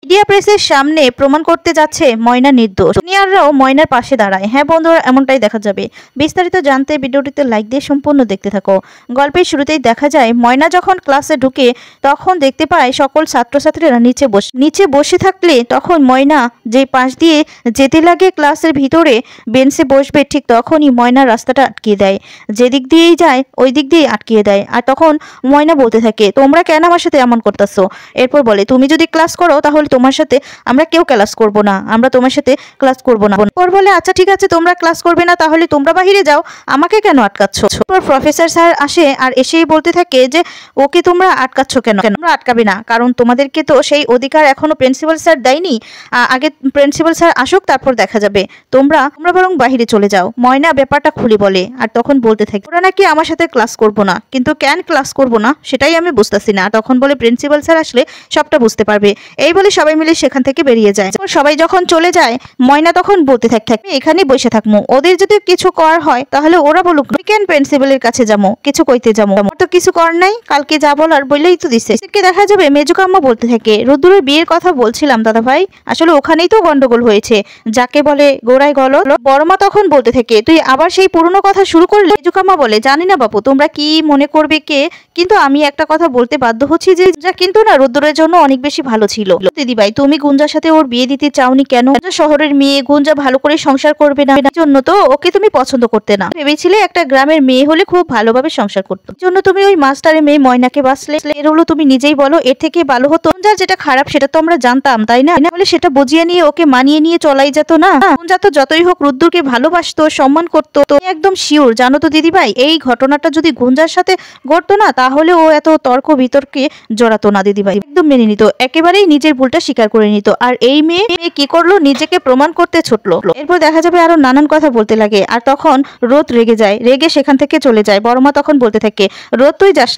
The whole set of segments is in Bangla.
মিডিয়া প্রেসের সামনে প্রমাণ করতে যাচ্ছে ময়না নির্দোষ। জুনিয়ররাও ময়নার পাশে দাঁড়ায়। হ্যাঁ বন্ধুরা, এমনটাই দেখা যাবে। বিস্তারিত জানতে ভিডিওটিতে লাইক দিয়ে সম্পূর্ণ দেখতে থাকো। গল্পের শুরুতেই দেখা যায় ময়না যখন ক্লাসে ঢুকে তখন দেখতে পায় সকল ছাত্রছাত্রীরা নিচে বসে থাকলে তখন ময়না যে পাশ দিয়ে যেতে লাগে ক্লাসের ভিতরে বেঞ্চে বসবে, ঠিক তখনই ময়নার রাস্তাটা আটকিয়ে দেয়। যেদিক দিয়েই যায় ওই দিক দিয়েই আটকিয়ে দেয়। আর তখন ময়না বলতে থাকে, তোমরা কেন আমার সাথে এমন করতেছো? এরপর বলে, তুমি যদি ক্লাস করো তাহলে তোমার সাথে আমরা কেউ ক্লাস করব না, আমরা তোমার সাথে ক্লাস করব না। এরপর বলে, আচ্ছা ঠিক আছে, তোমরা ক্লাস করবে না তাহলে তোমরা বাহিরে যাও, আমাকে কেন আটকাচ্ছ? এরপর প্রফেসর স্যার আসে আর এসেই বলতে থাকে যে ওকে তোমরা আটকাচ্ছ কেন? তোমরা আটকাবে না, কারণ তোমাদেরকে তো সেই অধিকার এখনো প্রিন্সিপাল স্যার দেয়নি। আগে প্রিন্সিপাল স্যার আসুক, তারপর দেখা যাবে। তোমরা বরং বাহিরে চলে যাও। ময়না ব্যাপারটা খুলে বলে আর তখন বলতে থাকে, ওরা নাকি আমার সাথে ক্লাস করব না, কিন্তু কেন ক্লাস করব না সেটাই আমি বুঝতেছি না। তখন বলে, প্রিন্সিপাল স্যার আসলে সবটা বুঝতে পারবে। এই বলে সবাই মিলে সেখান থেকে বেরিয়ে যায়। সবাই যখন চলে যায় ময়না তখন বলতে থাকে, এখানেই বসে থাকবো, ওদের যদি কিছু করার হয় তাহলে ওরা বলুক, কেন প্রিন্সিপালের কাছে যাবো, কিছু কইতে যাবো? তো কিছু করার নাই, কালকে যা বলার বললেই তো দিছে। দেখা যাবে মেজুকাম্মা বলতে থাকে, রুদ্রের বিয়ের কথা বলছিলাম দাদা ভাই, আসলে ওখানেই তো গন্ডগোল হয়েছে, যাকে বলে গোড়ায় গলদ। বড়মা তখন বলতে থাকে, তুই আবার সেই পুরনো কথা শুরু করলে? মেজুকাম্মা বলে, জানি না বাপু তোমরা কি মনে করবে কে, কিন্তু আমি একটা কথা বলতে বাধ্য হচ্ছি যে যা কিন্তু না রুদ্রের জন্য অনেক বেশি ভালো ছিল। দিদি ভাই, তুমি গুঞ্জার সাথে ওর বিয়ে দিতে চাওনি কেন? শহরের মেয়ে, গুঞ্জা ভালো করে সংসার করবে না, জন্য তো ওকে তুমি পছন্দ করতে না। ভেবেছিলে একটা গ্রামের মেয়ে হলে খুব ভালোভাবে সংসার করতো, জন্য তুমি ওই মাস্টারের মেয়ে ময়নাকে বাসলে। এর হলো তুমি নিজেই বলো, এর থেকে ভালো হতো। গুঞ্জার যেটা খারাপ সেটা তো আমরা জানতাম, তাই না? বলে সেটা বুঝিয়ে নিয়ে ওকে মানিয়ে নিয়ে চলাই যেত না? গুঞ্জা তো যতই হোক রুদ্রকে ভালোবাসতো, সম্মান করতো। তো একদম শিওর জানো তো দিদি ভাই, এই ঘটনাটা যদি গুঞ্জার সাথে ঘটতো না তাহলে ও এত তর্ক বিতর্কে জড়াতো না দিদি ভাই, একদম মেনে নিত, একেবারেই নিজের ভুলটা স্বীকার করে নিত। আর এই মেয়ে কি করলো, নিজেকে প্রমাণ করতে ছুটলো। এরপর দেখা যাবে আরো নানান কথা বলতে লাগে আর তখন রোদ রেগে যায়, রেগে সেখান থেকে চলে যায়। বড়মা তখন বলতে থাকে, রোদ তুই যাস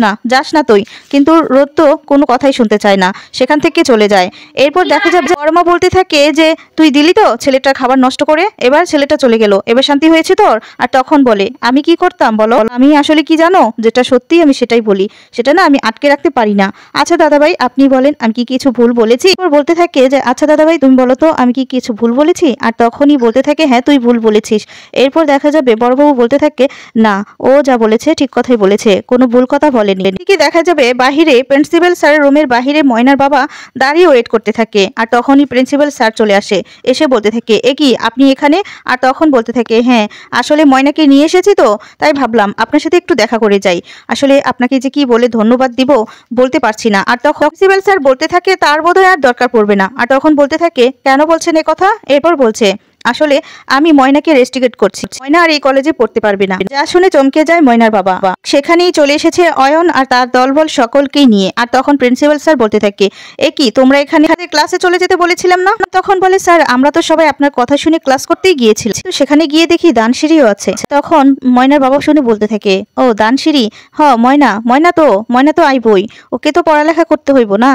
না তুই, কিন্তু রোদ তো কোনো কথাই শুনতে চায় না, সেখান থেকে চলে যায়। এরপর দেখা যাবে বড়মা বলতে থাকে যে তুই দিলি তো ছেলেটার খাবার নষ্ট করে, এবার ছেলেটা চলে গেল, এবার শান্তি হয়েছে তোর? আর তখন বলে, আমি কি করতাম বলো, আমি আসলে কি জানো, যেটা সত্যি আমি সেটাই বলি, সেটা না আমি আটকে রাখতে পারি না। আচ্ছা দাদাভাই আপনি বলেন, আমি কি কিছু ভুল বলেছি? এরপর বলতে থাকে যে আচ্ছা দাদাভাই তুমি বলো তো আমি কি কিছু ভুল বলেছি? আর তখনই বলতে থাকে, হ্যাঁ তুই ভুল বলেছিস। এরপর দেখা যাবে বড়বাবু বলতে থাকে, না ও যা বলেছে ঠিক কথাই বলেছে, কোনো ভুল কথা বলেনি। ঠিকই দেখা যাবে বাহিরে প্রিন্সিপাল স্যারের রুমের বাহিরে ময়নার বাবা দাঁড়িয়ে ওয়েট করতে থাকে আর তখনই প্রিন্সিপাল স্যার চলে আসে, এসে বলতে থাকে, এ কি আপনি এখানে? আর তখন বলতে থাকে, হ্যাঁ আসলে ময়নাকে নিয়ে এসেছি তো তাই ভাবলাম আপনার সাথে একটু দেখা করে যাই, আসলে আপনাকে যে কি বলে ধন্যবাদ দিব বলতে পারছি না। আর তখন প্রিন্সিপাল স্যার বলতে থাকে, তার বোধহয় আর দরকার পড়বে না। আর তখন বলতে থাকে, কেন বলছেন এ কথা? এরপর বলছে, আসলে আমি ময়নাকে রেস্টিগেট করছি, ময়না আর এই কলেজে পড়তে পারবে না। যা শুনে চমকে যায় ময়নার বাবা। সেখানেই চলে এসেছে অয়ন আর তার দলবল সকলকেই নিয়ে। আর তখন প্রিন্সিপাল স্যার বলতে থাকে, এ কি তোমরা এখানে ক্লাসে চলে যেতে বলেছিলাম না? তখন বলে, স্যার আমরা তো সবাই আপনার কথা শুনে ক্লাস করতেই গিয়েছিলাম, তো সেখানে গিয়ে দেখি দানসিঁড়িও আছে। তখন ময়নার বাবা শুনে বলতে থাকে, ও দানসিঁড়ি, হ ময়না তো আইবই, ওকে তো পড়ালেখা করতে হইব না?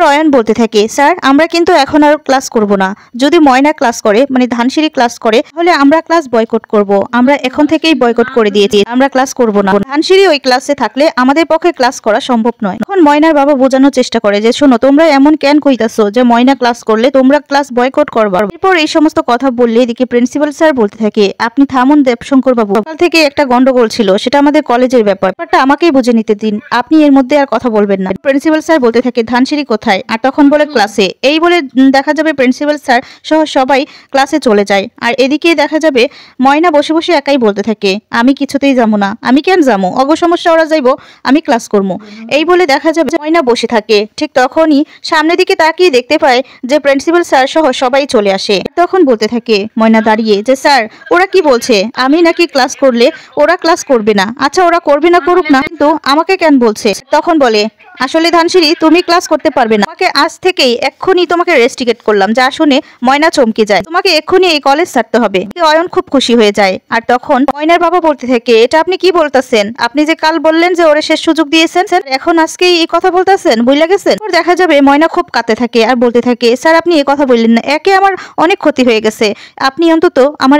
অয়ন বলতে থাকে, স্যার আমরা কিন্তু এখন আর ক্লাস করব না, যদি ময়না ক্লাস করে মানে ধানসিঁড়ি ক্লাস করে তাহলে আমরা ক্লাস বয়কট করব, আমরা এখন থেকেই বয়কট করে দিয়েছি, আমরা ক্লাস করব না। ধানসিঁড়ি ওই ক্লাসে থাকলে আমাদের পক্ষে ক্লাস করা সম্ভব নয়। এখন ময়নার বাবা বোঝানোর চেষ্টা করে যে শোনো তোমরা এমন কেন কইতাছো যে ময়না ক্লাস করলে তোমরা ক্লাস বয়কট করবা। এরপর এই সমস্ত কথা বললে এদিকে প্রিন্সিপাল স্যার বলতে থাকে, আপনি থামুন দেবশঙ্কর বাবু, কাল থেকে একটা গন্ডগোল ছিল, সেটা আমাদের কলেজের ব্যাপারটা আমাকেই বুঝে নিতে দিন, আপনি এর মধ্যে আর কথা বলবেন না। প্রিন্সিপাল স্যার বলতে থাকে, ধানসিঁড়ি কোথায়? আর তখন বলে ক্লাসে। এই বলে দেখা যাবে প্রিন্সিপাল স্যার সহ সবাই ক্লাসে চলে যায়। আর এদিকে দেখা যাবে ময়না বসে বসে একাই বলতে থাকে, আমি কিছুতেই যাবো না, আমি কেন যাবো, অগ সমস্যা ওরা যাইবো, আমি ক্লাস করবো। এই বলে দেখা যাবে ময়না বসে থাকে। ঠিক তখনই সামনের দিকে তাকিয়ে দেখতে পায় যে প্রিন্সিপাল স্যার সহ সবাই চলে আসে। তখন বলতে থাকে ময়না দাঁড়িয়ে যে স্যার ওরা কি বলছে, আমি নাকি ক্লাস করলে ওরা ক্লাস করবে না? আচ্ছা ওরা করবে না করুক না, কিন্তু আমাকে কেন বলছে? তখন বলে, আসলে ধানসিঁড়ি তুমি ক্লাস করতে পারবে না, তোমাকে আজ থেকেই এক্ষুনি তোমাকে রেস্টিগেট করলাম। যা শুনে ময়না চমকে যায়, তোমাকে এক্ষুনি এই কলেজ ছাড়তে হবে। অয়ন খুব খুশি হয়ে যায়। আর তখন ময়নার বাবা বলতে থাকে, এটা আপনি কি বলতেছেন? আপনি যে কাল বললেন যে ওরে শেষ সুযোগ দিয়েছেন, স্যার এখন আজকেই এই কথা বলতেছেন, বুঝলা গেছেন? দেখা যাবে ময়না খুব কাঁদতে থাকে আর বলতে থাকে, স্যার আপনি এই কথা বললেন না, একে আমার অনেক ক্ষতি হয়ে গেছে, আপনি অন্তত আমার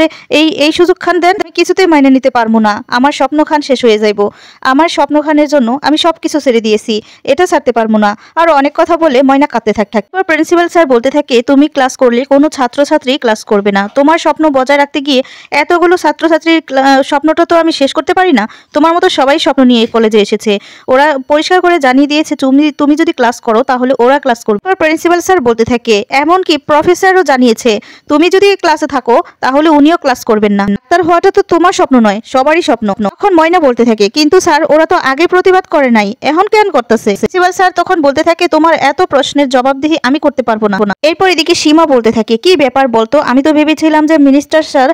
এই সুযোগ খান দেন, আমি কিছুতেই মাইনে নিতে পারবো না, আমার স্বপ্ন খান শেষ হয়ে যাইব, আমার স্বপ্ন খানের জন্য আমি সবকিছু ছেড়ে দিয়েছি, এটা ছাড়তে পারবো না। আর অনেক কথা বলে ময়না কাঁদতে থাকে। প্রিন্সিপাল স্যার বলতে থাকে তুমি ক্লাস করলে কোনো ছাত্রছাত্রী ক্লাস করবে না। তোমার স্বপ্ন বজায় রাখতে গিয়ে এতগুলো ছাত্রছাত্রীর স্বপ্নটা তো আমি শেষ করতে পারি না। তোমার মতো সবাই স্বপ্ন নিয়ে কলেজে এসেছে, ওরা পরিষ্কার করে জানিয়ে দিয়েছে তুমি যদি ক্লাস করো তাহলে ওরা ক্লাস করবে। প্রিন্সিপাল স্যার বলতে থাকে এমনকি প্রফেসরও জানিয়েছে তুমি যদি ক্লাসে থাকো তাহলে উনিও ক্লাস করবেন না। ডাক্তার হওয়াটা তো তোমার স্বপ্ন নয়, সবারই স্বপ্ন। তখন ময়না বলতে থাকে কিন্তু স্যার ওরা তো আগে প্রতিবাদ করে নাই, এখন কেন করতেছে? প্রিন্সিপাল স্যার তখন বলতে থাকে তোমার এত প্রশ্নের জবাবদিহি আমি করতে পারবো না। এরপর এদিকে সীমা বলতে থাকে কি ব্যাপার বলতো, আমি তো ভেবেছিলাম যে মিনিস্টার স্যার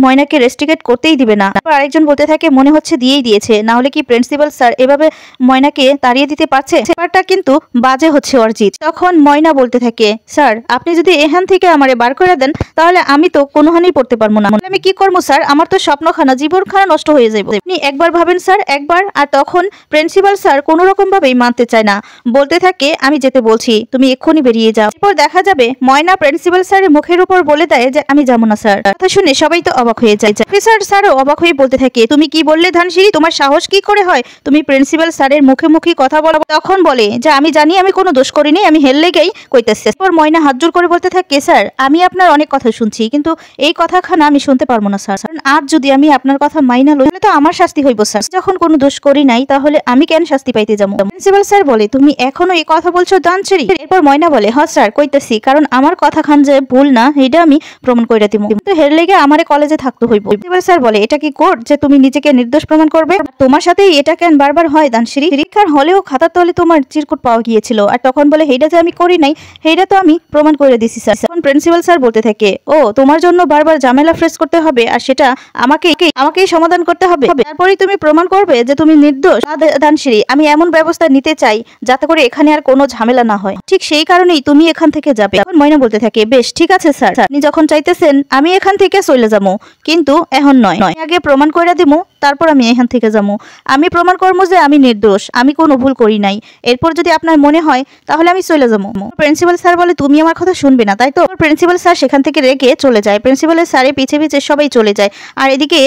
ময়নাকে রেস্ট্রিকেট করতেই দিবে না। আরেকজন বলতে থাকে মনে হচ্ছে দিয়েই দিয়েছে, না হলে কি প্রিন্সিপাল স্যার এভাবে ময়নাকে তাড়িয়ে দিতে পারছে? ব্যাপারটা কিন্তু বাজে হচ্ছে অর্জিত। তখন ময়না বলতে থাকে স্যার আপনি যদি এখান থেকে আমারে বার করে দেন তাহলে আমি তো কোনোখানেই পড়তে পারবো না। আমি কি করবো স্যার, আমার তো স্বপ্নখানা জীবনখানা নষ্ট হয়ে যাবে। আপনি একবার ভাবেন স্যার, একবার। আর তখন প্রিন্সিপাল স্যার কোনো রকম ভাবেই মানতে চায় না, বলতে থাকে আমি যেতে বলছি, তুমি এক্ষুনি বেরিয়ে যাও। এরপর দেখা যাবে ময়না প্রিন্সিপাল স্যারের মুখের উপর বলে দেয় যে আমি যাবো না স্যার। কথা শুনে সবাই তো অবাক হয়ে যায়। অফিসার স্যারও অবাক হয়ে বলতে থাকে তুমি কি বললে ধানসিঁড়ি, তোমার সাহস কি করে হয় তুমি প্রিন্সিপাল স্যারের মুখে মুখে কথা বলো? তখন বলে যে আমি জানি আমি কোনো দোষ করিনি, আমি হেললে গেই কইতেছি। এরপর ময়না হাত জোর করে বলতে থাকে স্যার আমি আপনার অনেক কথা শুনছি কিন্তু এই কথাখানা আমি শুনতে পারবো না স্যার, কারণ আজ যদি আমি আপনার কথা মাইনা লই তাহলে তো আমার শাস্তি হইব স্যার। যখন কোনো দোষ করি নাই তাহলে আমি কেন শাস্তি পাইতে যাবো? প্রিন্সিপাল স্যার বলে তুমি এখনো এই কথা বলছো ধানসিঁড়ি? এরপর ময়না বলে হ্যাঁ স্যার কইতেছি, কারণ আমার কথা খান যে ভুল না এটা আমি প্রমাণ করে দিব, কিন্তু হের লেগে আমারে কলেজে থাকতে হইব। প্রিন্সিপাল স্যার বলে এটা কি কোর্ট যে তুমি নিজেকে নির্দোষ প্রমাণ করবে? তোমার সাথে এটা কেন বারবার হয় ধানসিঁড়ি? পরীক্ষার হলেও খাতার তলে তোমার চিরকুট পাওয়া গিয়েছিল, আর তখন বলে হেইটা যে আমি করি নাই হেইটা তো আমি প্রমাণ করে দিছি স্যার। তখন প্রিন্সিপাল স্যার বলতে থাকে ও তোমার জন্য বারবার ঝামেলা ফেস করতে হবে আর সেটা আমাকেই সমাধান করতে হবে, তারপরেই তুমি প্রমাণ করবে যে তুমি নির্দোষ? ধানসিঁড়ি আমি এমন ব্যবস্থা নিতে চাই যাতে করে এখানে আর কোনো ঝামেলা না হয়, ঠিক সেই কারণেই তুমি এখান থেকে যাবে। এখন ময়না বলতে থাকে বেশ ঠিক আছে স্যার, আপনি যখন চাইতেছেন আমি এখান থেকে চলে যাবো, কিন্তু এখন নয়, আগে প্রমাণ করে দিব তারপর আমি এখান থেকে যাবো। আমি প্রমাণ করবো যে আমি নির্দোষ, আমি কোনো ভুল করি নাই, এরপর যদি আপনার মনে হয় তাহলে আমি চলে যাবো। প্রিন্সিপাল স্যার বলে তুমি আমার কথা শুনবে না তাই তো? প্রিন্সিপাল স্যার সেখান থেকে রেগে চলে যায়। প্রিন্সিপালের স্যারের পিছে পিছে সবাই চলে যায়, আর এদিকে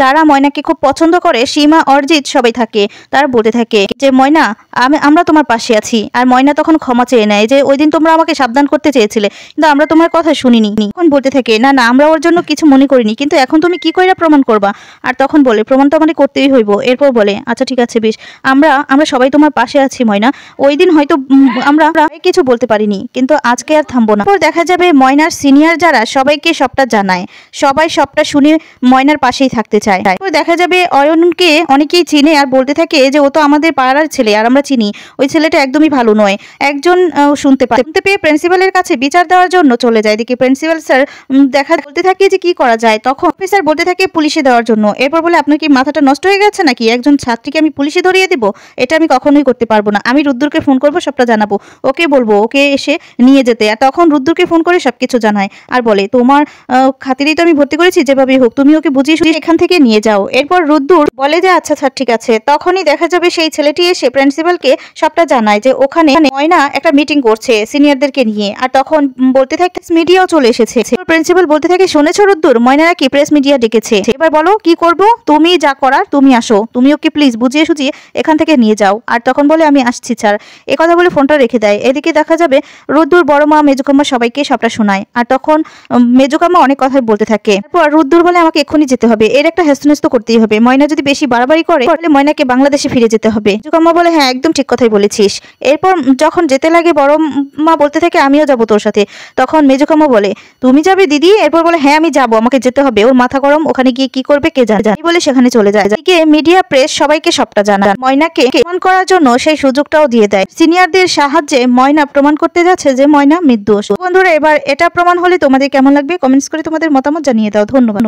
যারা ময়নাকে খুব পছন্দ করে সীমা অর্জিত সবাই থাকে, তারা বলতে থাকে যে ময়না আমরা তোমার পাশে আছি। আর ময়না তখন ক্ষমা চেয়ে নেয় যে ওই দিন তোমরা আমাকে সাবধান করতে চেয়েছিলে কিন্তু আমরা তোমার কথা শুনিনি। তখন বলতে থাকে না না আমরা ওর জন্য কিছু মনে করিনি, কিন্তু এখন তুমি কি কইরা প্রমাণ করবা? আর তখন বলে প্রমাণ তো আমাদের করতেই হইব। এরপর বলে আচ্ছা ঠিক আছে বেশ, আমরা সবাই তোমার পাশে আছি ময়না, ওই দিন হয়তো আমরা কিছু বলতে পারিনি কিন্তু আজকে আর থামবো না। দেখা যাবে ময়নার সিনিয়র যারা সবাইকে সবটা জানায়, সবাই সবটা শুনে ময়নার পাশেই থাকতে চায়। দেখা যাবে অয়নকে অনেকেই চিনে আর বলতে থাকে যে ও তো আমাদের পাড়ার ছেলে আর আমরা চিনি, ওই ছেলেটা একদমই ভালো নয়। একজন শুনতে পেয়ে প্রিন্সিপালের কাছে বিচার দেওয়ার জন্য চলে যায়। দেখি প্রিন্সিপাল স্যার বলতে থাকে যে কি করা যায়, তখন অফিসার বলতে থাকে পুলিশে দেওয়ার জন্য। এরপর বলে আপনার কি মাথাটা নষ্ট হয়ে গেছে নাকি, একজন ছাত্রীকে আমি পুলিশে ধরিয়ে দিব? এটা আমি কখনোই করতে পারবো না, আমি রুদ্রকে ফোন করবো সবটা জানাবো, ওকে বলবো ওকে এসে নিয়ে যেতে। আর তখন রুদ্রকে ফোন করে সবকিছু জানায় আর বলে তোমার খাতিরেই তো আমি ভর্তি করেছি, যেভাবেই হোক তুমি ওকে বুঝিয়ে শুনিয়ে এখান থেকে নিয়ে যাও। এরপর রুদ্র বলে যে আচ্ছা স্যার ঠিক আছে। তখনই দেখা যাবে সেই ছেলেটি এসে প্রিন্সিপালকে সবটা জানায় যে ওখানে ময়না একটা মিটিং করছে সিনিয়রদেরকে নিয়ে, আর তখন বলতে থাকে মিডিয়াও চলে এসেছে। প্রিন্সিপাল বলতে থাকে শুনেছো রুদ্র, ময়না নাকি প্রেস মিডিয়া ডেকেছে, এবার বলো কি করব? তুমি যা করার তুমি আসো, তুমি ওকে প্লিজ বুঝিয়ে সুঝিয়ে এখান থেকে নিয়ে যাও। আর তখন বলে আমি আসছি স্যার, কথা বলে ফোনটা রেখে দেয়। এদিকে দেখা যাবে রুদ্রুর বড় মা মেজুকাম্মা সবাইকে সবটা শোনায়, আর তখন মেজুকাম্মা অনেক কথাই বলতে থাকে। তারপর রুদ্রুর বলে আমাকে এক্ষুনি যেতে হবে, এর একটা হেস্তনেস্ত করতেই হবে, ময়না যদি বেশি বাড়াবাড়ি করে তাহলে ময়নাকে বাংলাদেশে ফিরে যেতে হবে। মেজুকাম্মা বলে হ্যাঁ একদম ঠিক কথাই বলেছিস। এরপর যখন যেতে লাগে বড় মা বলতে থাকে আমিও যাবো তোর সাথে। তখন মেজুকাম্মা বলে তুমি যাবে দিদি? এরপর বলে হ্যাঁ আমি যাবো, আমাকে যেতে হবে। ওর মাথা গরম, ওখানে গিয়ে কি করবে কে জানে, বলে সেখানে চলে যায়। মিডিয়া প্রেস সবাইকে সবটা জানায়, ময়নাকে প্রমাণ করার জন্য সেই সুযোগটাও দিয়ে দেয়। সিনিয়রদের সাহায্যে ময়না প্রমাণ করতে যাচ্ছে যে ময়না নির্দোষ। বন্ধুরা এবার এটা প্রমাণ হলে তোমাদের কেমন লাগবে কমেন্টস করে তোমাদের মতামত জানিয়ে দাও। ধন্যবাদ।